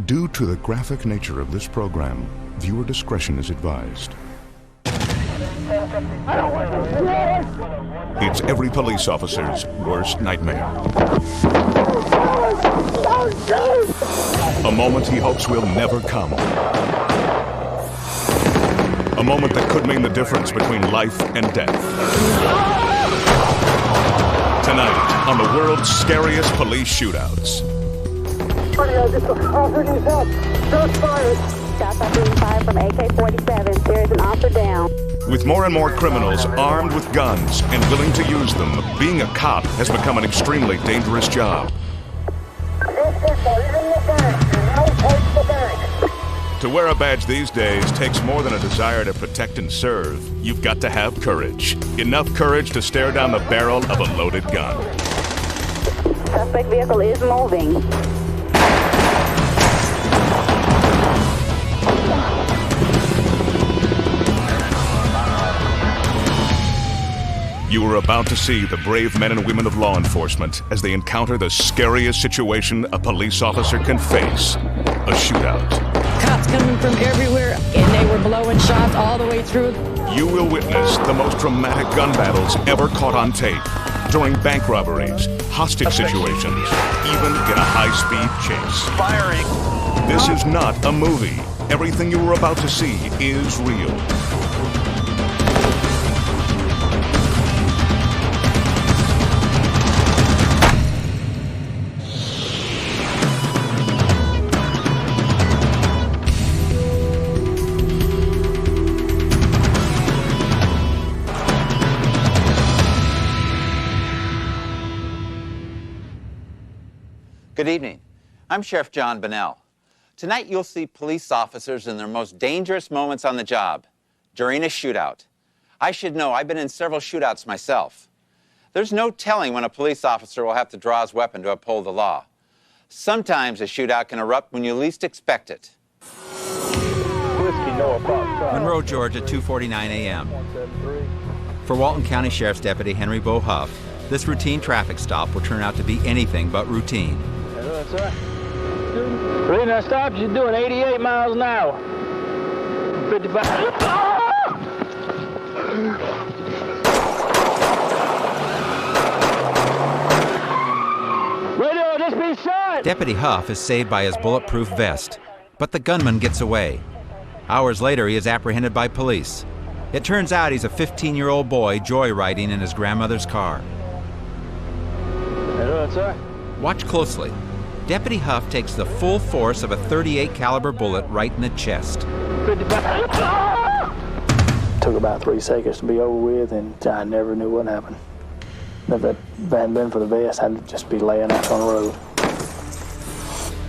Due to the graphic nature of this program, viewer discretion is advised. It's every police officer's worst nightmare. A moment he hopes will never come. A moment that could mean the difference between life and death. Tonight, on the world's scariest police shootouts. Shots fired. Shots are being fired from AK-47. There is an officer down. With more and more criminals armed with guns and willing to use them, being a cop has become an extremely dangerous job. To wear a badge these days takes more than a desire to protect and serve. You've got to have courage. Enough courage to stare down the barrel of a loaded gun. Suspect vehicle is moving. You are about to see the brave men and women of law enforcement as they encounter the scariest situation a police officer can face, a shootout. Cops coming from everywhere, and they were blowing shots all the way through. You will witness the most dramatic gun battles ever caught on tape, during bank robberies, hostage situations, even in a high-speed chase. Firing. This is not a movie. Everything you are about to see is real. Good evening. I'm Sheriff John Bunnell. Tonight you'll see police officers in their most dangerous moments on the job, during a shootout. I should know, I've been in several shootouts myself. There's no telling when a police officer will have to draw his weapon to uphold the law. Sometimes a shootout can erupt when you least expect it. Monroe, Georgia, 2:49 a.m. For Walton County Sheriff's Deputy Henry Bo Huff, this routine traffic stop will turn out to be anything but routine. That's right. The reason I stopped, you're doing 88 miles an hour. 55. Radio, just be shot! Deputy Huff is saved by his bulletproof vest, but the gunman gets away. Hours later, he is apprehended by police. It turns out he's a 15-year-old boy joyriding in his grandmother's car. Hello, sir. Watch closely. Deputy Huff takes the full force of a .38 caliber bullet right in the chest. 55. Took about 3 seconds to be over with, and I never knew what happened. If it hadn't been for the vest, I'd just be laying out on the road.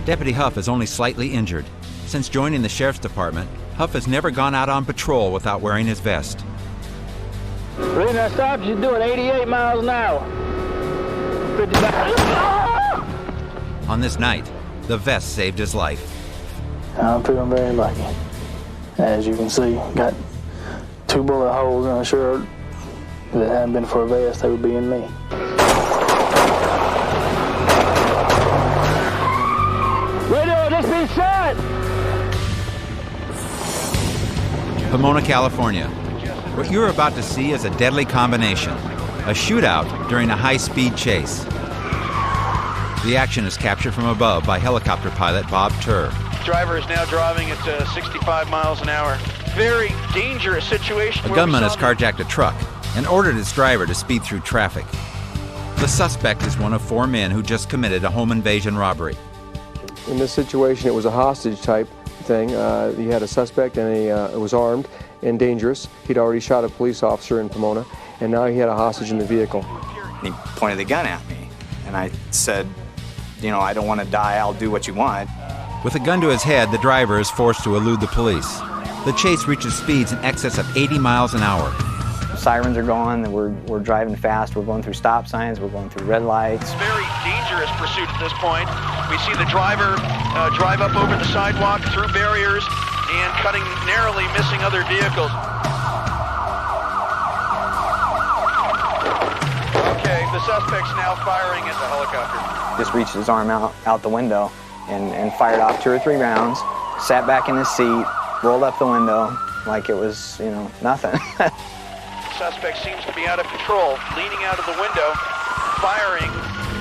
Deputy Huff is only slightly injured. Since joining the Sheriff's Department, Huff has never gone out on patrol without wearing his vest. The reason I stopped, you're doing 88 miles an hour. 55. On this night, the vest saved his life. I'm feeling very lucky. As you can see, got 2 bullet holes in a shirt. If it hadn't been for a vest, they would be in me. Radio, just be shot! Pomona, California. What you're about to see is a deadly combination. A shootout during a high-speed chase. The action is captured from above by helicopter pilot Bob Turr. Driver is now driving at 65 miles an hour. Very dangerous situation. A gunman has carjacked a truck and ordered its driver to speed through traffic. The suspect is one of 4 men who just committed a home invasion robbery. In this situation, it was a hostage type thing. He had a suspect and he was armed and dangerous. He'd already shot a police officer in Pomona, and now he had a hostage in the vehicle. He pointed the gun at me, and I said, you know, I don't want to die, I'll do what you want. With a gun to his head, the driver is forced to elude the police. The chase reaches speeds in excess of 80 miles an hour. Sirens are going, we're driving fast, we're going through stop signs, we're going through red lights. It's very dangerous pursuit at this point. We see the driver drive up over the sidewalk, through barriers, and cutting narrowly, missing other vehicles. Okay, the suspect's now firing at the helicopter. Just reached his arm out the window and fired off 2 or 3 rounds, sat back in his seat, rolled up the window like it was, you know, nothing. Suspect seems to be out of control, leaning out of the window, firing,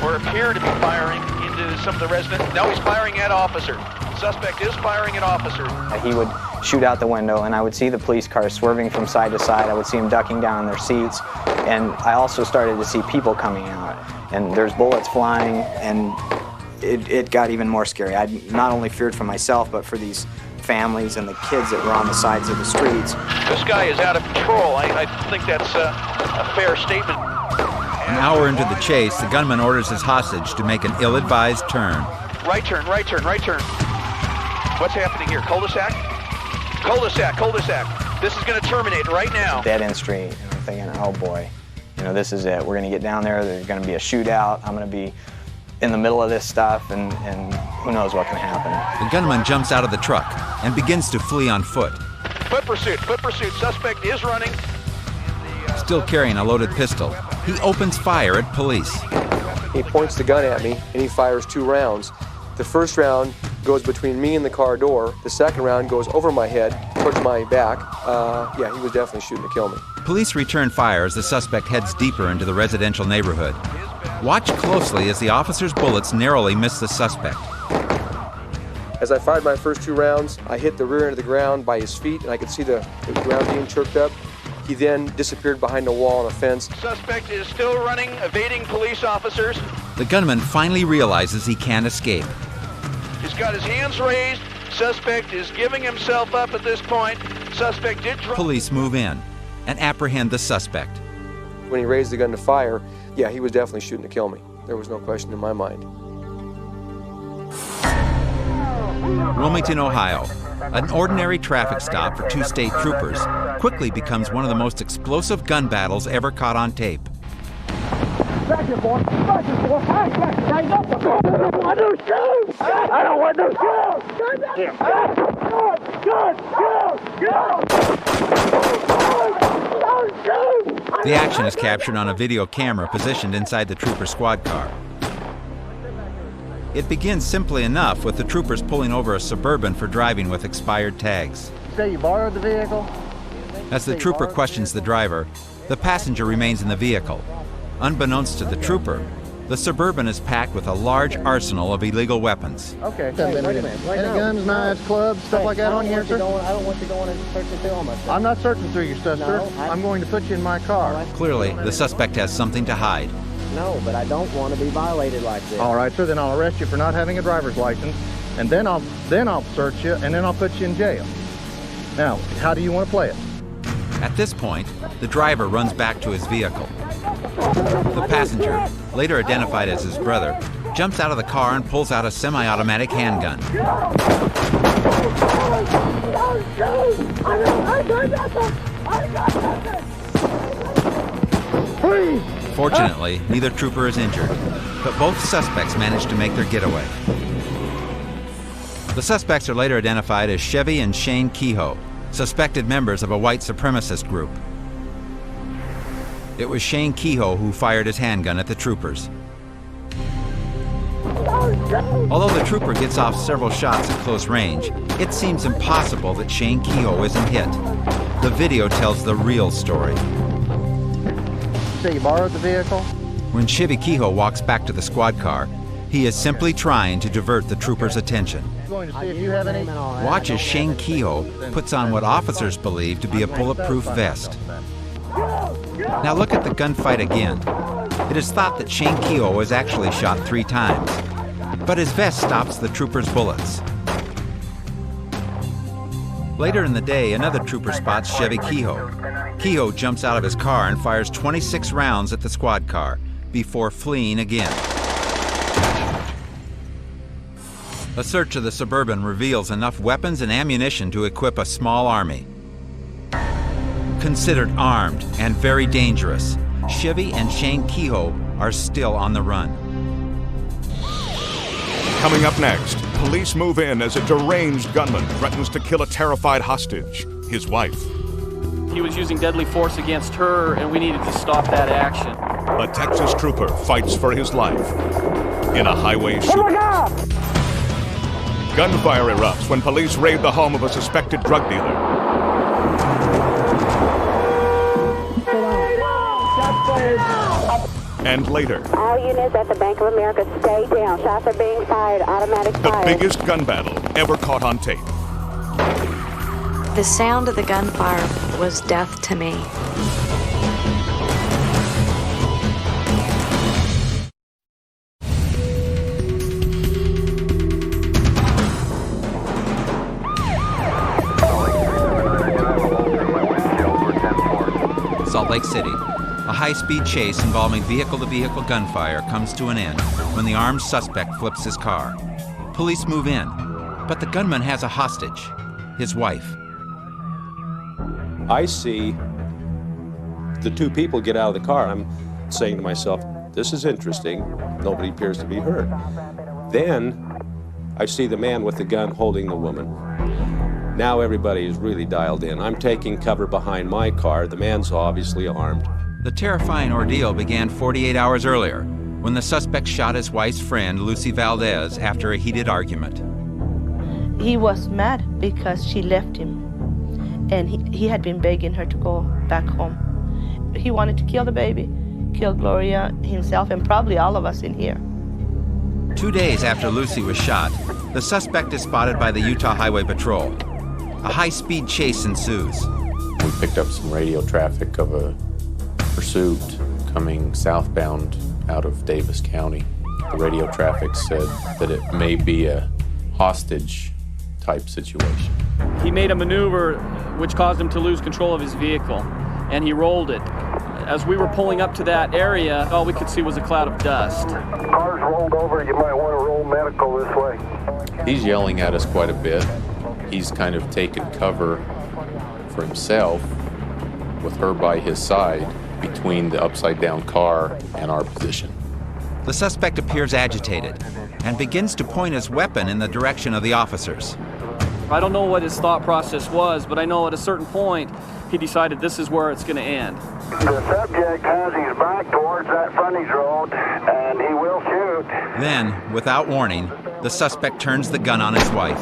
or appear to be firing into some of the residents. Now he's firing at officer. Suspect is firing at officer. He would shoot out the window, and I would see the police cars swerving from side to side. I would see them ducking down in their seats, and I also started to see people coming out, and there's bullets flying, and it got even more scary. I not only feared for myself, but for these families and the kids that were on the sides of the streets. This guy is out of control. I think that's a fair statement. An hour into the chase, the gunman orders his hostage to make an ill-advised turn. Right turn, right turn, right turn. What's happening here? Cul-de-sac? Cul-de-sac, cul-de-sac. This is going to terminate right now. Dead-end street, and I'm thinking, oh boy, you know, this is it. We're going to get down there, there's going to be a shootout, I'm going to be in the middle of this stuff, and who knows what can happen. The gunman jumps out of the truck and begins to flee on foot. Foot pursuit, foot pursuit. Suspect is running. Still carrying a loaded pistol, he opens fire at police. He points the gun at me, and he fires 2 rounds. The first round goes between me and the car door. The second round goes over my head, towards my back. Yeah, he was definitely shooting to kill me. Police return fire as the suspect heads deeper into the residential neighborhood. Watch closely as the officer's bullets narrowly miss the suspect. As I fired my first 2 rounds, I hit the rear end of the ground by his feet, and I could see the ground being choked up. He then disappeared behind a wall and a fence. Suspect is still running, evading police officers. The gunman finally realizes he can't escape. He's got his hands raised. Suspect is giving himself up at this point. Suspect did drop. Police move in and apprehend the suspect. When he raised the gun to fire, yeah, he was definitely shooting to kill me. There was no question in my mind. Wilmington, Ohio, an ordinary traffic stop for 2 state troopers, quickly becomes one of the most explosive gun battles ever caught on tape. Back here, boy. Back here, boy. Hang up. I don't want no shoes. I don't want no shoes. The action is captured on a video camera positioned inside the trooper squad car. It begins simply enough with the troopers pulling over a Suburban for driving with expired tags. Say you borrowed the vehicle? As the trooper questions the driver, the passenger remains in the vehicle. Unbeknownst to the trooper, the Suburban is packed with a large arsenal of illegal weapons. Okay, wait a minute. Any guns, knives, clubs, stuff like that on here, sir? I don't want you going and searching through all my stuff. I'm not searching through your stuff, sir. I'm going to put you in my car. Clearly, the suspect has something to hide. No, but I don't want to be violated like this. All right, sir, then I'll arrest you for not having a driver's license, and then I'll search you, and then I'll put you in jail. Now, how do you want to play it? At this point, the driver runs back to his vehicle. The passenger, later identified as his brother, jumps out of the car and pulls out a semi-automatic handgun. Fortunately, neither trooper is injured, but both suspects manage to make their getaway. The suspects are later identified as Chevy and Shane Kehoe, suspected members of a white supremacist group. It was Shane Kehoe who fired his handgun at the troopers. Although the trooper gets off several shots at close range, it seems impossible that Shane Kehoe isn't hit. The video tells the real story. Say you borrowed the vehicle? When Chevy Kehoe walks back to the squad car, he is simply trying to divert the troopers' attention. Going to see if you have any. Watch as Shane Kehoe puts on what officers believe to be a bulletproof vest. Now look at the gunfight again. It is thought that Shane Kehoe was actually shot 3 times, but his vest stops the troopers' bullets. Later in the day, another trooper spots Chevy Kehoe. Kehoe jumps out of his car and fires 26 rounds at the squad car before fleeing again. A search of the Suburban reveals enough weapons and ammunition to equip a small army. Considered armed and very dangerous, Chevy and Shane Kehoe are still on the run. Coming up next, police move in as a deranged gunman threatens to kill a terrified hostage, his wife. He was using deadly force against her, and we needed to stop that action. A Texas trooper fights for his life in a highway shootout. Gunfire erupts when police raid the home of a suspected drug dealer. And later, All units at the Bank of America, stay down. Shots are being fired. Automatic the fire. biggest gun battle ever caught on tape. The sound of the gunfire was death to me. Salt Lake City. A high-speed chase involving vehicle-to-vehicle gunfire comes to an end when the armed suspect flips his car. Police move in, but the gunman has a hostage, his wife. I see the two people get out of the car. I'm saying to myself, this is interesting. Nobody appears to be hurt. Then I see the man with the gun holding the woman. Now everybody is really dialed in. I'm taking cover behind my car. The man's obviously armed. The terrifying ordeal began 48 hours earlier when the suspect shot his wife's friend, Lucy Valdez, after a heated argument. He was mad because she left him, and he had been begging her to go back home. He wanted to kill the baby, kill Gloria, himself, and probably all of us in here. 2 days after Lucy was shot, the suspect is spotted by the Utah Highway Patrol. A high-speed chase ensues. We picked up some radio traffic of a pursuit coming southbound out of Davis County. The radio traffic said that it may be a hostage-type situation. He made a maneuver which caused him to lose control of his vehicle, and he rolled it. As we were pulling up to that area, all we could see was a cloud of dust. Car's rolled over. You might want to roll medical this way. He's yelling at us quite a bit. He's kind of taken cover for himself with her by his side between the upside-down car and our position. The suspect appears agitated and begins to point his weapon in the direction of the officers. I don't know what his thought process was, but I know at a certain point he decided this is where it's going to end. The subject has his back towards that frontage road, and he will shoot. Then, without warning, the suspect turns the gun on his wife.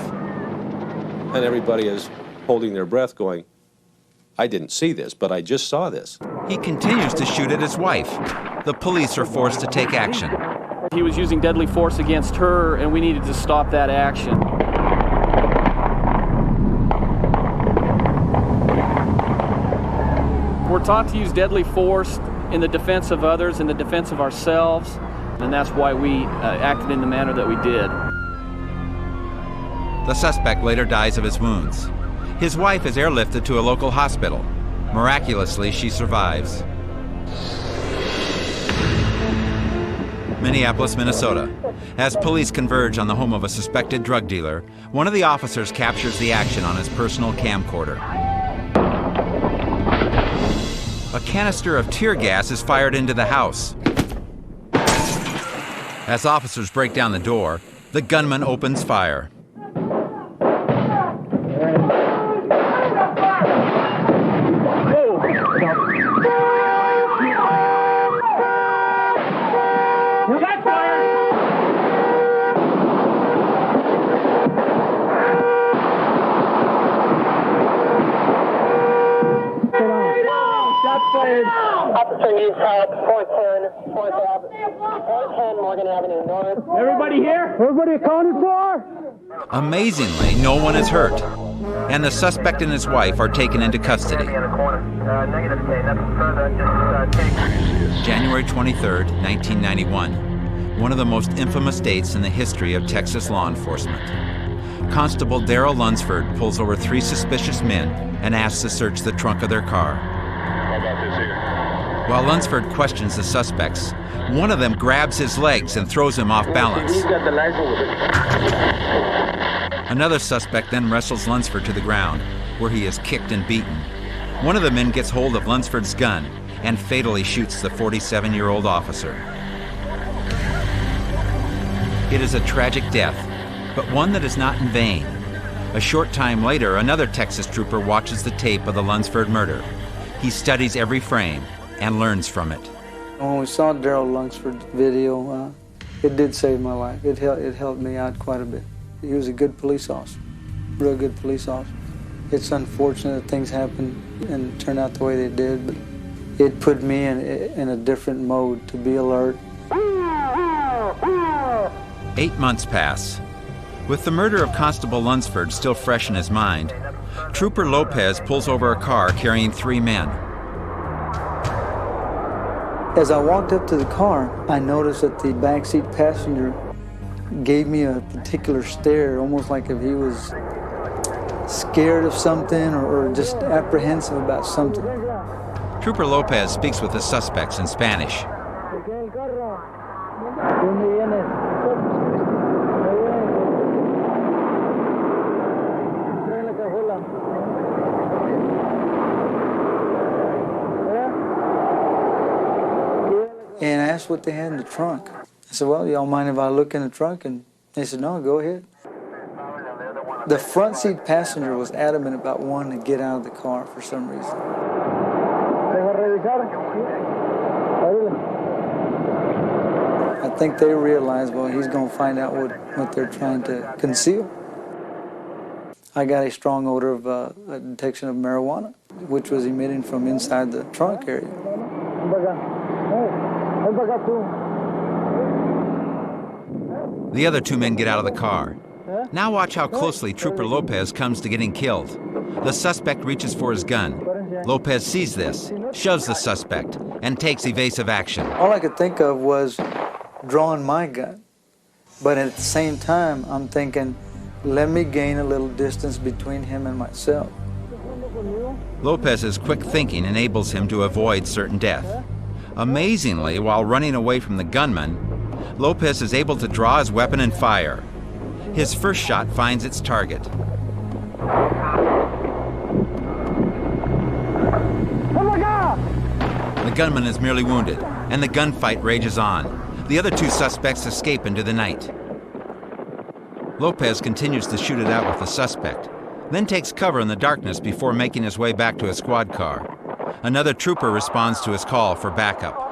And everybody is holding their breath going, I didn't see this, but I just saw this. He continues to shoot at his wife. The police are forced to take action. He was using deadly force against her, and we needed to stop that action. We're taught to use deadly force in the defense of others, in the defense of ourselves, and that's why we acted in the manner that we did. The suspect later dies of his wounds. His wife is airlifted to a local hospital. Miraculously, she survives. Minneapolis, Minnesota. As police converge on the home of a suspected drug dealer, one of the officers captures the action on his personal camcorder. A canister of tear gas is fired into the house. As officers break down the door, the gunman opens fire. Officer needs help. 410 Morgan Avenue North. Everybody here? Everybody accounted for? Amazingly, no one is hurt, and the suspect and his wife are taken into custody. January 23rd, 1991, one of the most infamous dates in the history of Texas law enforcement. Constable Darrell Lunsford pulls over 3 suspicious men and asks to search the trunk of their car. While Lunsford questions the suspects, one of them grabs his legs and throws him off balance. Another suspect then wrestles Lunsford to the ground, where he is kicked and beaten. One of the men gets hold of Lunsford's gun and fatally shoots the 47-year-old officer. It is a tragic death, but one that is not in vain. A short time later, another Texas trooper watches the tape of the Lunsford murder. He studies every frame and learns from it. When we saw Darrell Lunsford's video, it did save my life. It helped me out quite a bit. He was a good police officer, real good police officer. It's unfortunate that things happened and turned out the way they did, but it put me in a different mode to be alert. 8 months pass. With the murder of Constable Lunsford still fresh in his mind, Trooper Lopez pulls over a car carrying 3 men. As I walked up to the car, I noticed that the backseat passenger gave me a particular stare, almost like if he was scared of something or just apprehensive about something. Trooper Lopez speaks with the suspects in Spanish. And I asked what they had in the trunk. I said, well, y'all mind if I look in the trunk? And they said, no, go ahead. The front seat passenger was adamant about wanting to get out of the car for some reason. I think they realized, well, he's going to find out what they're trying to conceal. I got a strong odor of a detection of marijuana, which was emitting from inside the trunk area. The other 2 men get out of the car. Now watch how closely Trooper Lopez comes to getting killed. The suspect reaches for his gun. Lopez sees this, shoves the suspect, and takes evasive action. All I could think of was drawing my gun. But at the same time, I'm thinking, let me gain a little distance between him and myself. Lopez's quick thinking enables him to avoid certain death. Amazingly, while running away from the gunman, Lopez is able to draw his weapon and fire. His first shot finds its target. The gunman is merely wounded, and the gunfight rages on. The other 2 suspects escape into the night. Lopez continues to shoot it out with the suspect, then takes cover in the darkness before making his way back to his squad car. Another trooper responds to his call for backup.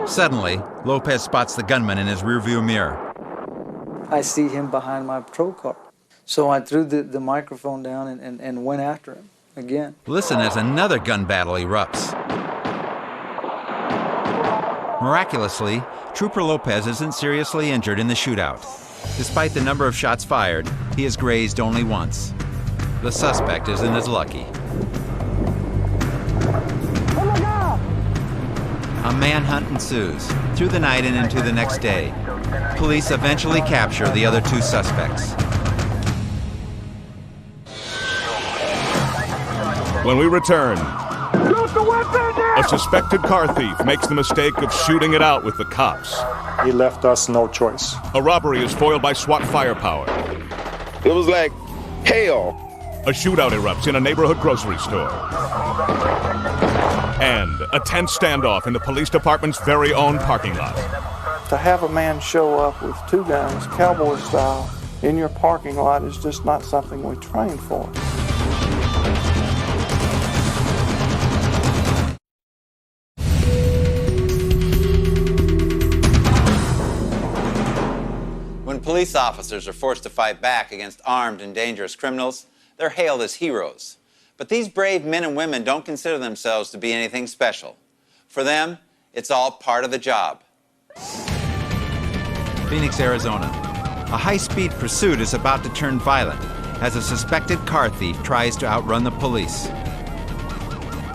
Suddenly, Lopez spots the gunman in his rearview mirror. I see him behind my patrol car. So I threw the microphone down and went after him again. Listen as another gun battle erupts. Miraculously, Trooper Lopez isn't seriously injured in the shootout. Despite the number of shots fired, he is grazed only once. The suspect isn't as lucky. A manhunt ensues, through the night and into the next day. Police eventually capture the other 2 suspects. When we return, a suspected car thief makes the mistake of shooting it out with the cops. He left us no choice. A robbery is foiled by SWAT firepower. It was like hell. A shootout erupts in a neighborhood grocery store. And a tense standoff in the police department's very own parking lot. To have a man show up with 2 guns, cowboy style, in your parking lot is just not something we train for. When police officers are forced to fight back against armed and dangerous criminals, they're hailed as heroes. But these brave men and women don't consider themselves to be anything special. For them, it's all part of the job. Phoenix, Arizona. A high-speed pursuit is about to turn violent as a suspected car thief tries to outrun the police.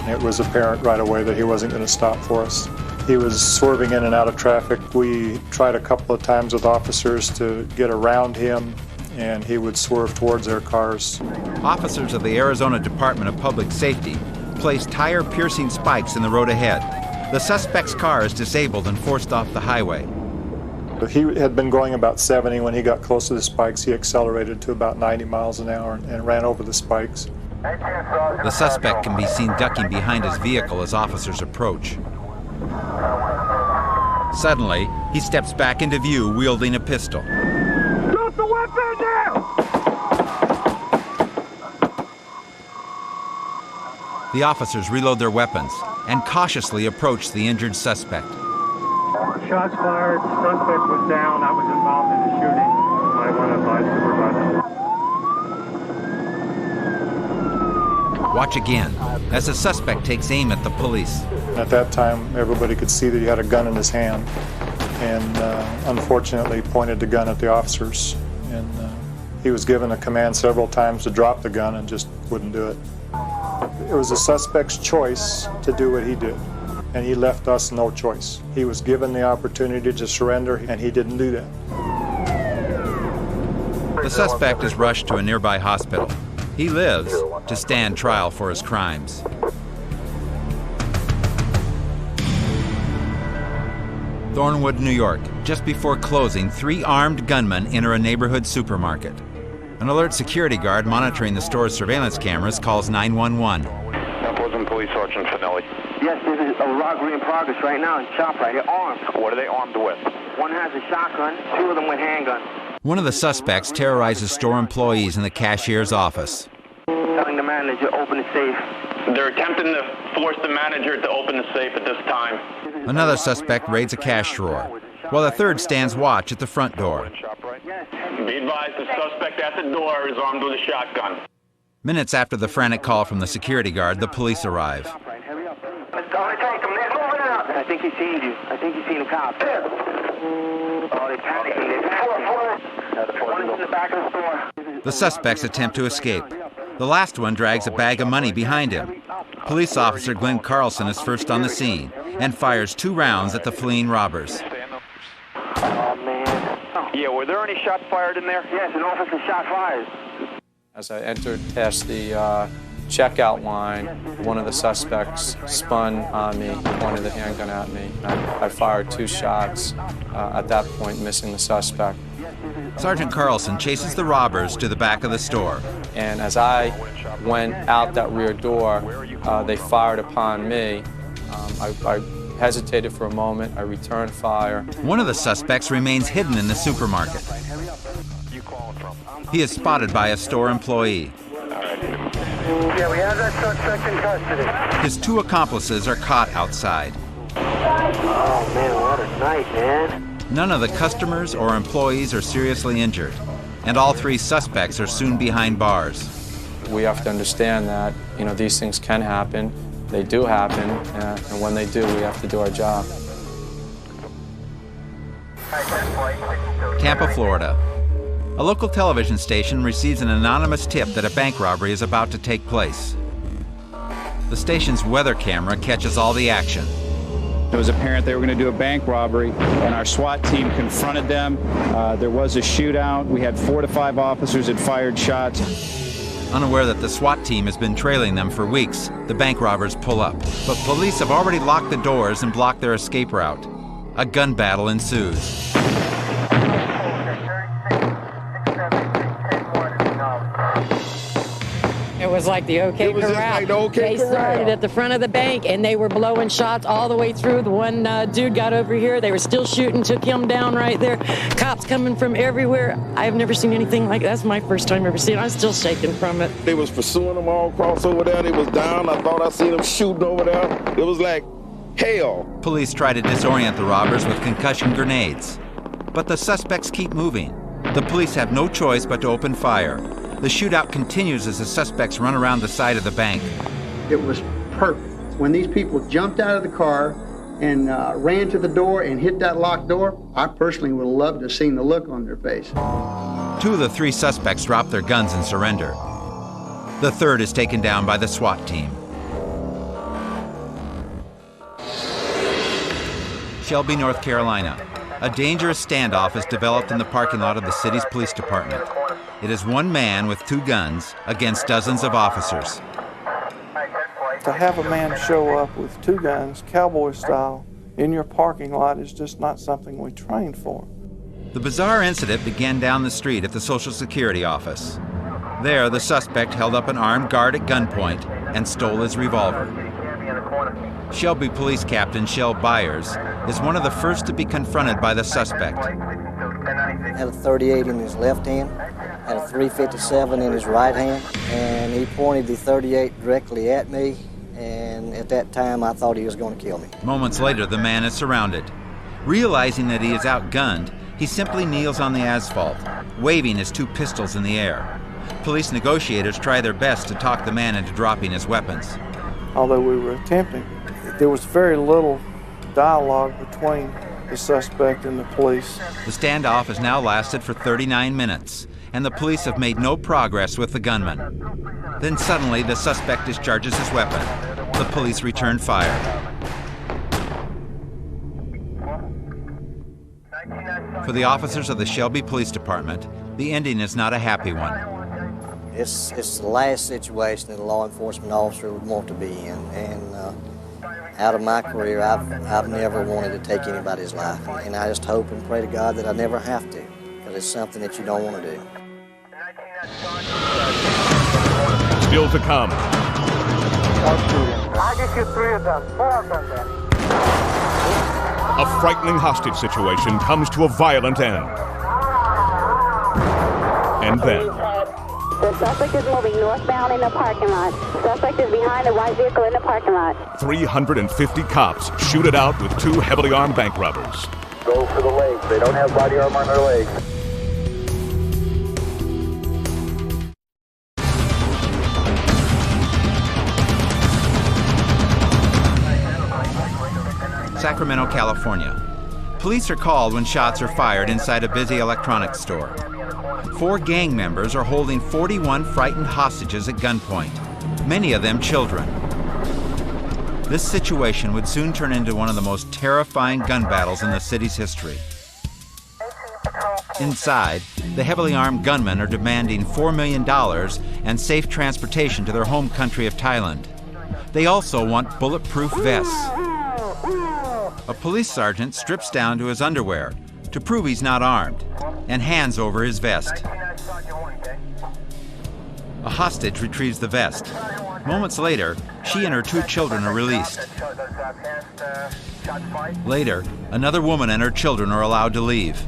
It was apparent right away that he wasn't going to stop for us. He was swerving in and out of traffic. We tried a couple of times with officers to get around him, and he would swerve towards their cars. Officers of the Arizona Department of Public Safety placed tire-piercing spikes in the road ahead. The suspect's car is disabled and forced off the highway. He had been going about 70. When he got close to the spikes, he accelerated to about 90 miles an hour and ran over the spikes. The suspect can be seen ducking behind his vehicle as officers approach. Suddenly, he steps back into view wielding a pistol. Drop the weapon now! The officers reload their weapons and cautiously approach the injured suspect. shots fired. The suspect was down. I was involved in the shooting. I want to advise supervisor. Watch again as the suspect takes aim at the police. At that time, everybody could see that he had a gun in his hand, and unfortunately pointed the gun at the officers. And he was given a command several times to drop the gun and just wouldn't do it. It was the suspect's choice to do what he did, and he left us no choice. He was given the opportunity to surrender, and he didn't do that. The suspect is rushed to a nearby hospital. He lives to stand trial for his crimes. Thornwood, New York. Just before closing, 3 armed gunmen enter a neighborhood supermarket. An alert security guard monitoring the store's surveillance cameras calls 911. Opposing Police Sergeant Finelli. Yes, this is a robbery in progress right now in ShopRite. They're armed. What are they armed with? One has a shotgun, 2 of them with handguns. One of the suspects terrorizes store employees in the cashier's office. Telling the manager to open the safe. They're attempting to force the manager to open the safe at this time. Another suspect raids a cash drawer, while a third stands watch at the front door. Be advised, the suspect at the door is armed with a shotgun. Minutes after the frantic call from the security guard, the police arrive. I think he's seen you. I think he's seen the cops. Oh, they're panicking. One is in the back of the store. The suspects attempt to escape. The last one drags a bag of money behind him. Police officer Glenn Carlson is first on the scene and fires 2 rounds at the fleeing robbers. Oh, man. Yeah, were there any shots fired in there? Yes, an officer shot fired. As I entered past the checkout line, one of the suspects spun on me, pointed the handgun at me. I fired 2 shots, at that point missing the suspect. Sergeant Carlson chases the robbers to the back of the store. And as I went out that rear door, they fired upon me. I hesitated for a moment. I returned fire. One of the suspects remains hidden in the supermarket. He is spotted by a store employee. Yeah, we have that suspect in custody. His 2 accomplices are caught outside. Oh, man, what a night, man. None of the customers or employees are seriously injured, and all 3 suspects are soon behind bars. We have to understand that, these things can happen. They do happen, and when they do, we have to do our job. Tampa, Florida. A local television station receives an anonymous tip that a bank robbery is about to take place. The station's weather camera catches all the action. It was apparent they were going to do a bank robbery, and our SWAT team confronted them. There was a shootout. We had 4 to 5 officers that fired shots. Unaware that the SWAT team has been trailing them for weeks, the bank robbers pull up. But police have already locked the doors and blocked their escape route. A gun battle ensues. It was like the OK Corral. They started at the front of the bank, and they were blowing shots all the way through. The one dude got over here. They were still shooting, took him down right there. Cops coming from everywhere. I've never seen anything like that. That's my first time ever seeing it. I'm still shaking from it. They was pursuing them all across over there. They was down. I thought I seen them shooting over there. It was like hell. Police try to disorient the robbers with concussion grenades. But the suspects keep moving. The police have no choice but to open fire. The shootout continues as the suspects run around the side of the bank. It was perfect. When these people jumped out of the car and ran to the door and hit that locked door, I personally would have loved to have seen the look on their face. 2 of the 3 suspects drop their guns and surrender. The third is taken down by the SWAT team. Shelby, North Carolina. A dangerous standoff is developed in the parking lot of the city's police department. It is one man with 2 guns against dozens of officers. To have a man show up with 2 guns, cowboy style, in your parking lot is just not something we trained for. The bizarre incident began down the street at the Social Security office. There, the suspect held up an armed guard at gunpoint and stole his revolver. Shelby Police Captain Shell Byers is one of the first to be confronted by the suspect. Had a .38 in his left hand, had a .357 in his right hand, and he pointed the .38 directly at me, and at that time I thought he was going to kill me. Moments later, the man is surrounded. Realizing that he is outgunned, he simply kneels on the asphalt, waving his 2 pistols in the air. Police negotiators try their best to talk the man into dropping his weapons. Although we were attempting, there was very little dialogue between the suspect and the police. The standoff has now lasted for 39 minutes, and the police have made no progress with the gunman. Then suddenly, the suspect discharges his weapon. The police return fire. For the officers of the Shelby Police Department, the ending is not a happy one. It's the last situation that a law enforcement officer would want to be in, and out of my career, I've never wanted to take anybody's life, and I just hope and pray to God that I never have to, because it's something that you don't want to do. Still to come. I just shoot 3 of them, 4 of them then. A frightening hostage situation comes to a violent end. And then... The suspect is moving northbound in the parking lot. Suspect is behind the white vehicle in the parking lot. 350 cops shoot it out with 2 heavily armed bank robbers. Go for the legs. They don't have body armor on their legs. Sacramento, California. Police are called when shots are fired inside a busy electronics store. 4 gang members are holding 41 frightened hostages at gunpoint, many of them children. This situation would soon turn into one of the most terrifying gun battles in the city's history. Inside, the heavily armed gunmen are demanding $4 million and safe transportation to their home country of Thailand. They also want bulletproof vests. A police sergeant strips down to his underwear to prove he's not armed and hands over his vest. A hostage retrieves the vest. Moments later, she and her 2 children are released. Later, another woman and her children are allowed to leave.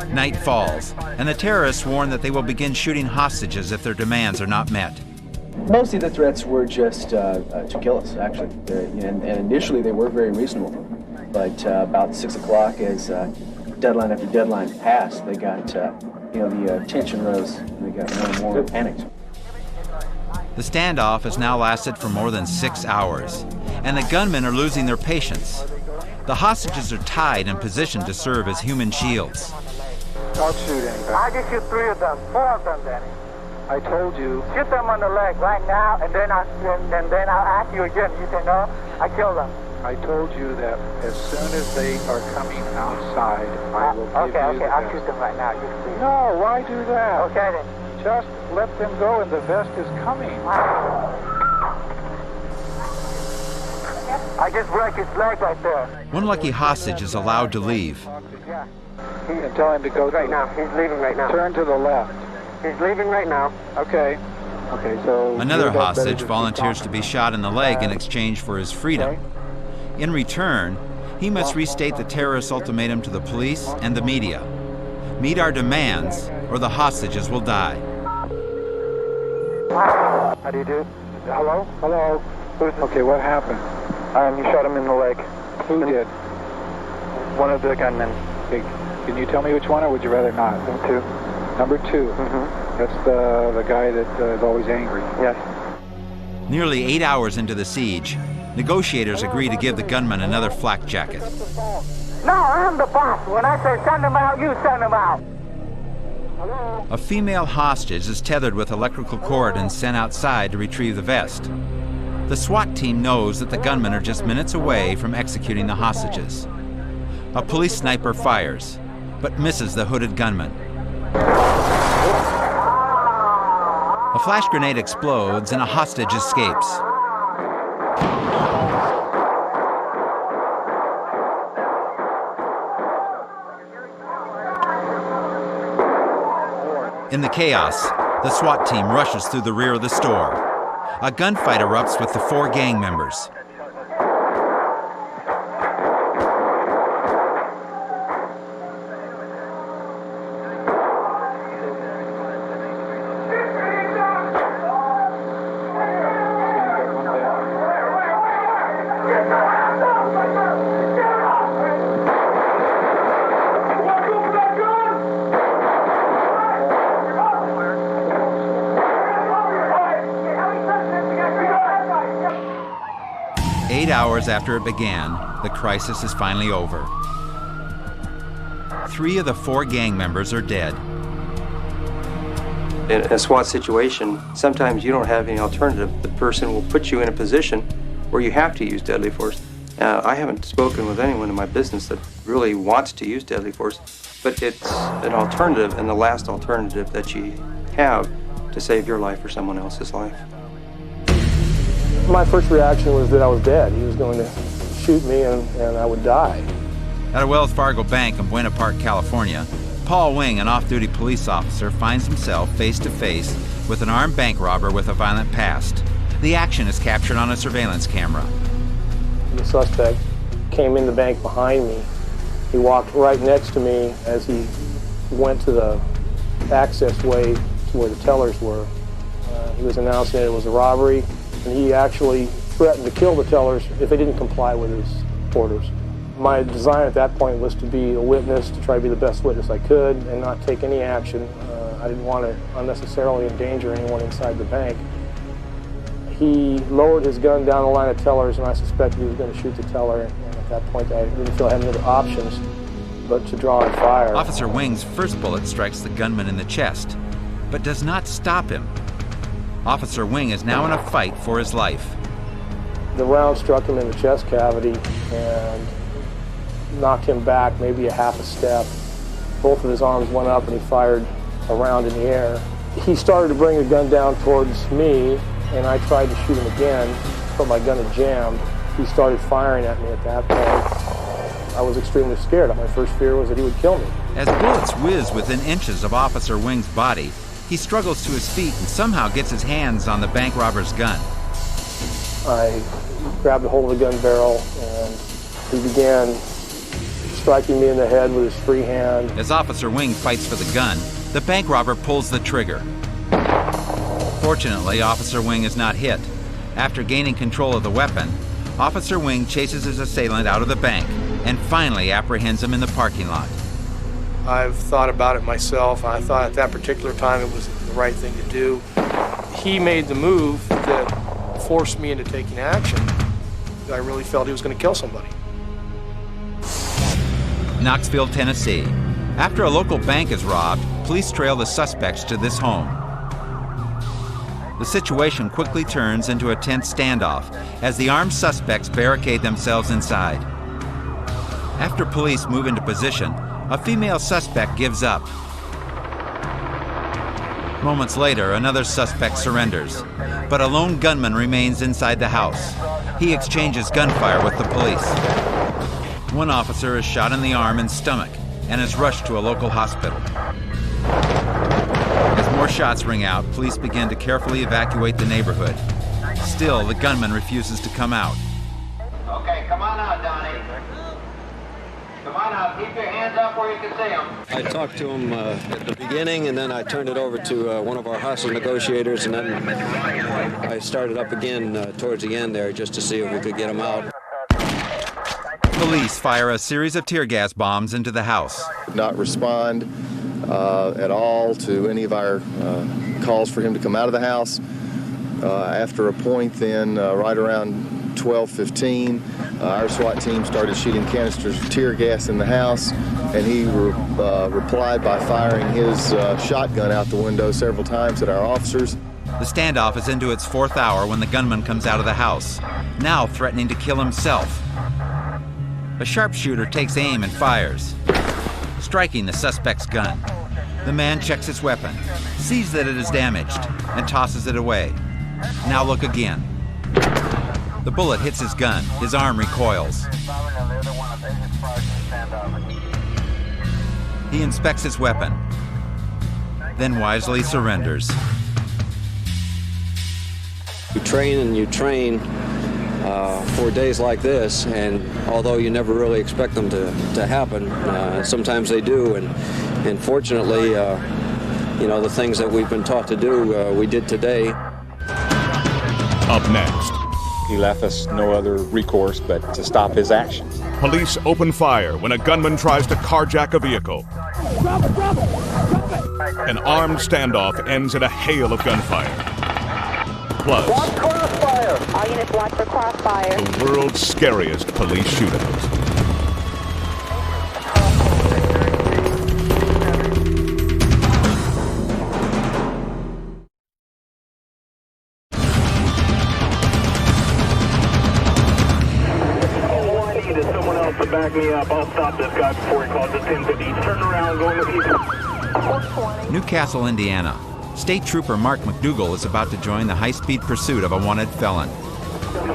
Night falls, and the terrorists warn that they will begin shooting hostages if their demands are not met. Mostly the threats were just to kill us, actually. And initially they were very reasonable. But about 6 o'clock, as deadline after deadline passed, they got, the tension rose, and they got more and more panicked. The standoff has now lasted for more than 6 hours, and the gunmen are losing their patience. The hostages are tied and positioned to serve as human shields. Don't shoot anybody. I just shoot 3 of them, 4 of them, Danny. I told you. Shoot them on the leg right now, and then I'll ask you again. You say no, I kill them. I told you that as soon as they are coming outside, I will give you Okay, the I'll vest. shoot them right now. You please. No, why do that? Okay then. Just let them go, and the vest is coming. I just broke his leg right there. One lucky hostage is allowed to leave. Yeah. And tell him to go right now. He's leaving right now. Turn to the left. He's leaving right now. Okay. Okay, so... Another hostage volunteers to be shot in the leg in exchange for his freedom. In return, he must restate the terrorist ultimatum to the police and the media. Meet our demands, or the hostages will die. How do you do? Hello? Hello? Okay, what happened? You shot him in the leg. Who did? One of the gunmen. Okay. Can you tell me which one, or would you rather not? Number 2. Number 2. Mm-hmm. That's the guy that is always angry. Yes. Nearly 8 hours into the siege, negotiators agree to give the gunman another flak jacket. No, I'm the boss. When I say send him out, you send him out. A female hostage is tethered with electrical cord and sent outside to retrieve the vest. The SWAT team knows that the gunmen are just minutes away from executing the hostages. A police sniper fires, but misses the hooded gunman. A flash grenade explodes and a hostage escapes. In the chaos, the SWAT team rushes through the rear of the store. A gunfight erupts with the 4 gang members. hours after it began, the crisis is finally over. 3 of the 4 gang members are dead. In a SWAT situation, sometimes you don't have any alternative. The person will put you in a position where you have to use deadly force. I haven't spoken with anyone in my business that really wants to use deadly force, but it's an alternative and the last alternative that you have to save your life or someone else's life. My first reaction was that I was dead. He was going to shoot me and I would die. At a Wells Fargo bank in Buena Park, California, Paul Wing, an off-duty police officer, finds himself face-to-face with an armed bank robber with a violent past. The action is captured on a surveillance camera. The suspect came in the bank behind me. He walked right next to me as he went to the access way to where the tellers were. He was announcing that it was a robbery, and he actually threatened to kill the tellers if they didn't comply with his orders. My design at that point was to be a witness, to try to be the best witness I could and not take any action. I didn't want to unnecessarily endanger anyone inside the bank. He lowered his gun down the line of tellers, and I suspected he was going to shoot the teller. And at that point, I didn't feel I had any other options but to draw and fire. Officer Wing's first bullet strikes the gunman in the chest, but does not stop him. Officer Wing is now in a fight for his life. The round struck him in the chest cavity and knocked him back maybe a half a step. Both of his arms went up and he fired a round in the air. He started to bring the gun down towards me, and I tried to shoot him again, but my gun had jammed. He started firing at me at that point. I was extremely scared. My first fear was that he would kill me. As bullets whiz within inches of Officer Wing's body, he struggles to his feet and somehow gets his hands on the bank robber's gun. I grabbed a hold of the gun barrel, and he began striking me in the head with his free hand. As Officer Wing fights for the gun, the bank robber pulls the trigger. Fortunately, Officer Wing is not hit. After gaining control of the weapon, Officer Wing chases his assailant out of the bank and finally apprehends him in the parking lot. I've thought about it myself. I thought at that particular time it was the right thing to do. He made the move that forced me into taking action. I really felt he was going to kill somebody. Knoxville, Tennessee. After a local bank is robbed, police trail the suspects to this home. The situation quickly turns into a tense standoff as the armed suspects barricade themselves inside. After police move into position, a female suspect gives up. Moments later, another suspect surrenders, but a lone gunman remains inside the house. He exchanges gunfire with the police. One officer is shot in the arm and stomach and is rushed to a local hospital. As more shots ring out, police begin to carefully evacuate the neighborhood. Still, the gunman refuses to come out. Okay, come on out, Donnie. Come on out. Keep your hands up where you can see them. I talked to him at the beginning, and then I turned it over to one of our hostage negotiators, and then I started up again towards the end there just to see if we could get him out. Police fire a series of tear gas bombs into the house. Not respond at all to any of our calls for him to come out of the house. After a point then, right around 12:15, our SWAT team started shooting canisters of tear gas in the house, and he replied by firing his shotgun out the window several times at our officers. The standoff is into its 4th hour when the gunman comes out of the house, now threatening to kill himself. A sharpshooter takes aim and fires, striking the suspect's gun. The man checks his weapon, sees that it is damaged, and tosses it away. Now look again. The bullet hits his gun. His arm recoils. He inspects his weapon, then wisely surrenders. You train and you train for days like this, and although you never really expect them to happen, sometimes they do, and fortunately, the things that we've been taught to do, we did today. Up next. He left us no other recourse but to stop his actions. Police open fire when a gunman tries to carjack a vehicle. Drop it, drop it, drop it. An armed standoff ends in a hail of gunfire. Plus, All units watch for crossfire. The world's scariest police shootout. To back me up, I'll stop this guy before he calls us 1050. Turn around, go in the people. Newcastle, Indiana. State Trooper Mark McDougal is about to join the high-speed pursuit of a wanted felon. We're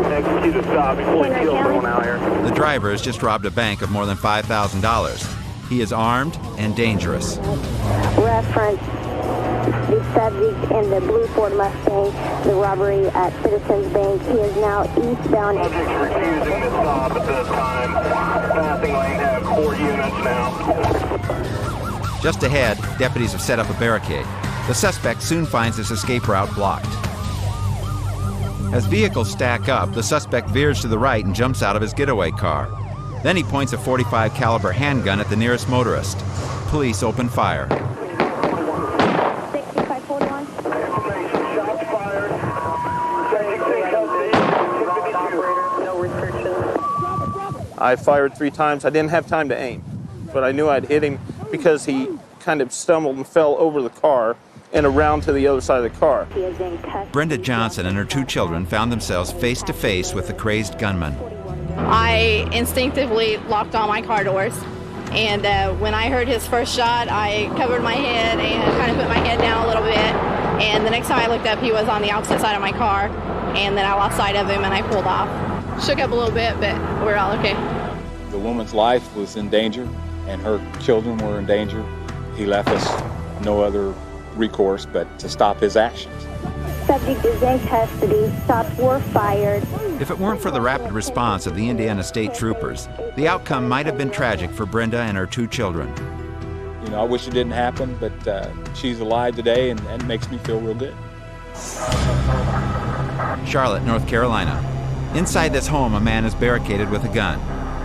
gonna execute a stop before he kills someone out here. The driver has just robbed a bank of more than $5,000. He is armed and dangerous. Reference the subject in the blue Ford Mustang, the robbery at Citizens Bank. He is now eastbound. Subject's refusing to stop at this time. Passing lane have 4 units now. Just ahead, deputies have set up a barricade. The suspect soon finds his escape route blocked. As vehicles stack up, the suspect veers to the right and jumps out of his getaway car. Then he points a .45 caliber handgun at the nearest motorist. Police open fire. I fired 3 times. I didn't have time to aim, but I knew I'd hit him because he kind of stumbled and fell over the car and around to the other side of the car. Brenda Johnson and her 2 children found themselves face to face with the crazed gunman. I instinctively locked all my car doors, and when I heard his first shot, I covered my head and kind of put my head down a little bit, and the next time I looked up, he was on the opposite side of my car, and then I lost sight of him and I pulled off. Shook up a little bit, but we're all okay. The woman's life was in danger, and her children were in danger. He left us no other recourse but to stop his actions. Subject is in custody. Shots were fired. If it weren't for the rapid response of the Indiana State Troopers, the outcome might have been tragic for Brenda and her 2 children. You know, I wish it didn't happen, but she's alive today, and it makes me feel real good. Charlotte, North Carolina. Inside this home, a man is barricaded with a gun.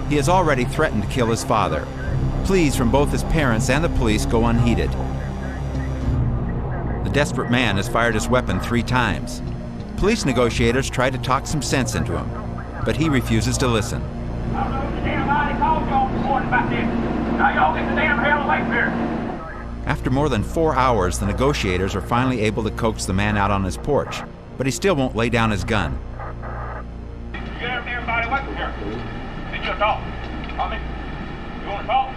He has already threatened to kill his father. Pleas from both his parents and the police go unheeded. The desperate man has fired his weapon 3 times. Police negotiators try to talk some sense into him, but he refuses to listen. After more than 4 hours, the negotiators are finally able to coax the man out on his porch, but he still won't lay down his gun. Everybody away from here. Did you talk? Tommy, you want to talk?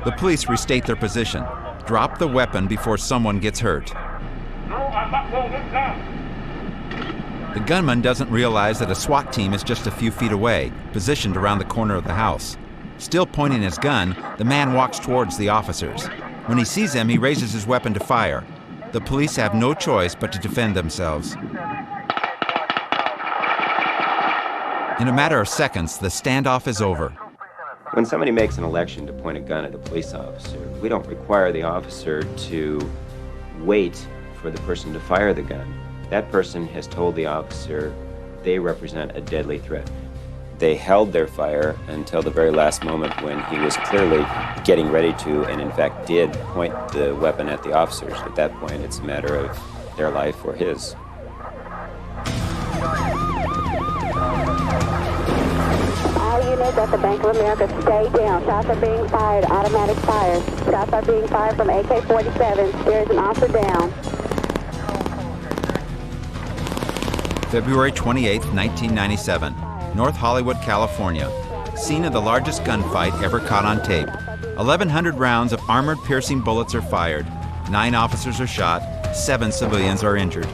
The police restate their position. Drop the weapon before someone gets hurt. No, I'm not going this time. The gunman doesn't realize that a SWAT team is just a few feet away, positioned around the corner of the house. Still pointing his gun, the man walks towards the officers. When he sees them, he raises his weapon to fire. The police have no choice but to defend themselves. In a matter of seconds, the standoff is over. When somebody makes an election to point a gun at a police officer, we don't require the officer to wait for the person to fire the gun. That person has told the officer they represent a deadly threat. They held their fire until the very last moment when he was clearly getting ready to, and in fact did, point the weapon at the officers. At that point, it's a matter of their life or his. All units at the Bank of America, stay down. Shots are being fired, automatic fire. Shots are being fired from AK-47. There is an officer down. February 28, 1997, North Hollywood, California. Scene of the largest gunfight ever caught on tape. 1,100 rounds of armored-piercing bullets are fired. 9 officers are shot. 7 civilians are injured.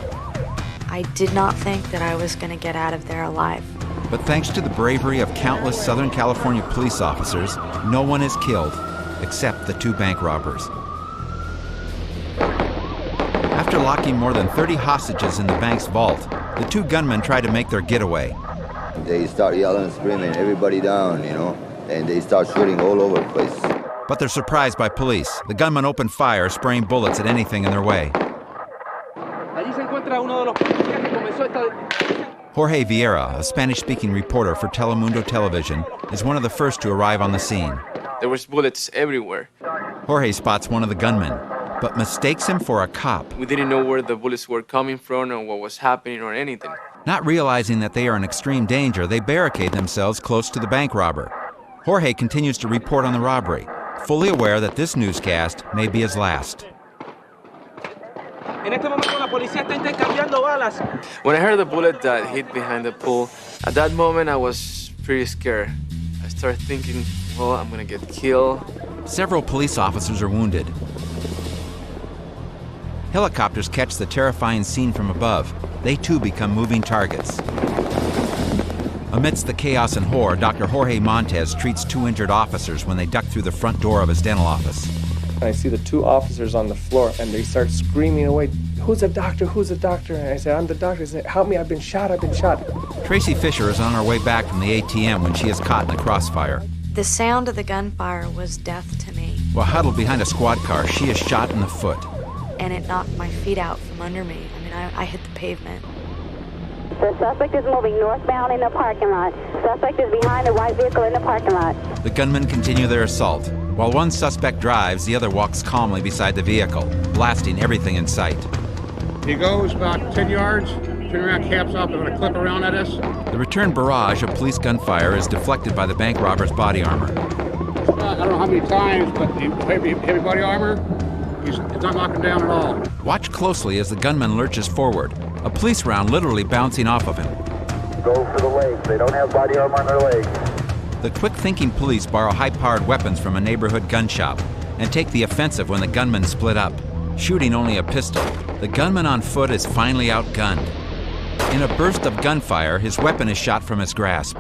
I did not think that I was going to get out of there alive. But thanks to the bravery of countless Southern California police officers, no one is killed, except the 2 bank robbers. After locking more than 30 hostages in the bank's vault, the 2 gunmen try to make their getaway. They start yelling and screaming, everybody down, you know, and they start shooting all over the place. But they're surprised by police. The gunmen open fire, spraying bullets at anything in their way. Jorge Vieira, a Spanish-speaking reporter for Telemundo Television, is one of the first to arrive on the scene. There was bullets everywhere. Jorge spots one of the gunmen, but mistakes him for a cop. We didn't know where the bullets were coming from or what was happening or anything. Not realizing that they are in extreme danger, they barricade themselves close to the bank robber. Jorge continues to report on the robbery, fully aware that this newscast may be his last. When I heard the bullet that hit behind the pool, at that moment I was pretty scared. I started thinking, well, I'm gonna get killed. Several police officers are wounded. Helicopters catch the terrifying scene from above. They too become moving targets. Amidst the chaos and horror, Dr. Jorge Montez treats 2 injured officers when they duck through the front door of his dental office. I see the 2 officers on the floor, and they start screaming away, "Who's a doctor? Who's a doctor?" And I say, "I'm the doctor." They say, "Help me, I've been shot, I've been shot." Tracy Fisher is on her way back from the ATM when she is caught in the crossfire. The sound of the gunfire was death to me, While huddled behind a squad car, she is shot in the foot. and it knocked my feet out from under me. I mean, I hit the pavement. The suspect is moving northbound in the parking lot. Suspect is behind the white vehicle in the parking lot. The gunmen continue their assault. While one suspect drives, the other walks calmly beside the vehicle, blasting everything in sight. He goes about 10 yards, turn around, caps off, and a clip around at us. The return barrage of police gunfire is deflected by the bank robber's body armor. I don't know how many times, but heavy body armor, he's not knocking down at all. Watch closely as the gunman lurches forward, a police round literally bouncing off of him. Go for the legs. They don't have body armor on their legs. The quick-thinking police borrow high-powered weapons from a neighborhood gun shop and take the offensive when the gunmen split up. Shooting only a pistol, the gunman on foot is finally outgunned. In a burst of gunfire, his weapon is shot from his grasp.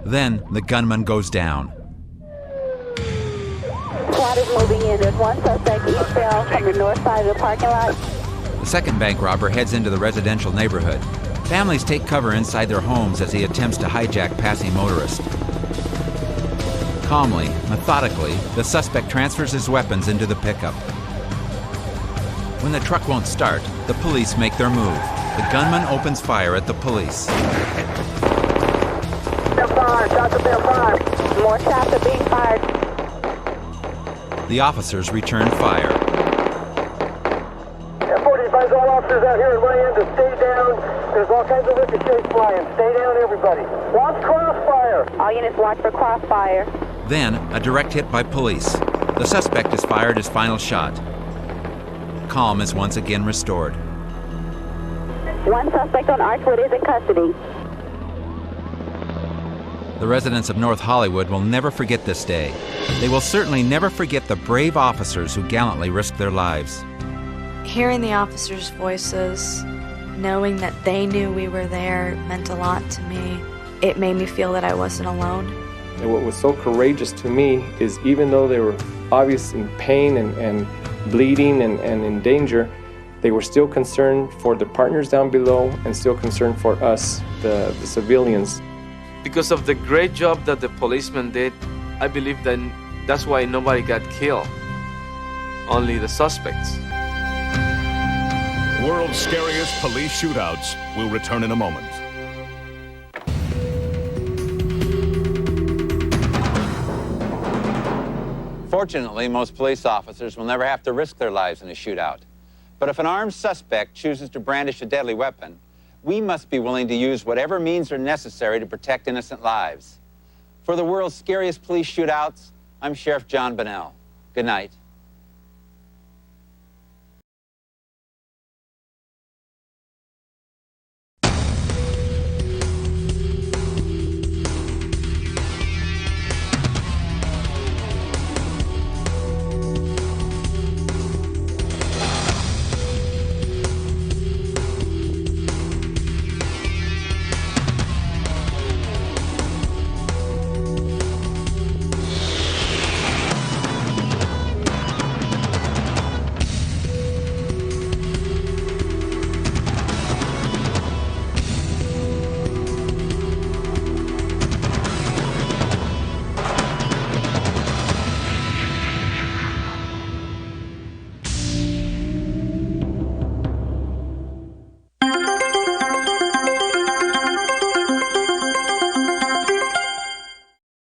Then, the gunman goes down. Squad is moving in. There's one suspect eastbound from the north side of the parking lot. The second bank robber heads into the residential neighborhood. Families take cover inside their homes as he attempts to hijack passing motorists. Calmly, methodically, the suspect transfers his weapons into the pickup. When the truck won't start, the police make their move. The gunman opens fire at the police. Shots have been fired. More shots are being fired. The officers return fire. 45's all officers out here in my end to stay down. There's all kinds of ricochets flying. Stay down, everybody. Watch crossfire. All units watch for crossfire. Then, a direct hit by police. The suspect has fired his final shot. Calm is once again restored. One suspect on Archwood is in custody. The residents of North Hollywood will never forget this day. They will certainly never forget the brave officers who gallantly risked their lives. Hearing the officers' voices, knowing that they knew we were there meant a lot to me. It made me feel that I wasn't alone. And what was so courageous to me is even though they were obviously in pain and bleeding and in danger, they were still concerned for the partners down below and still concerned for us, the civilians. Because of the great job that the policemen did, I believe that that's why nobody got killed. Only the suspects. World's Scariest Police Shootouts will return in a moment. Fortunately, most police officers will never have to risk their lives in a shootout. But if an armed suspect chooses to brandish a deadly weapon, we must be willing to use whatever means are necessary to protect innocent lives. For the world's scariest police shootouts, I'm Sheriff John Bunnell. Good night.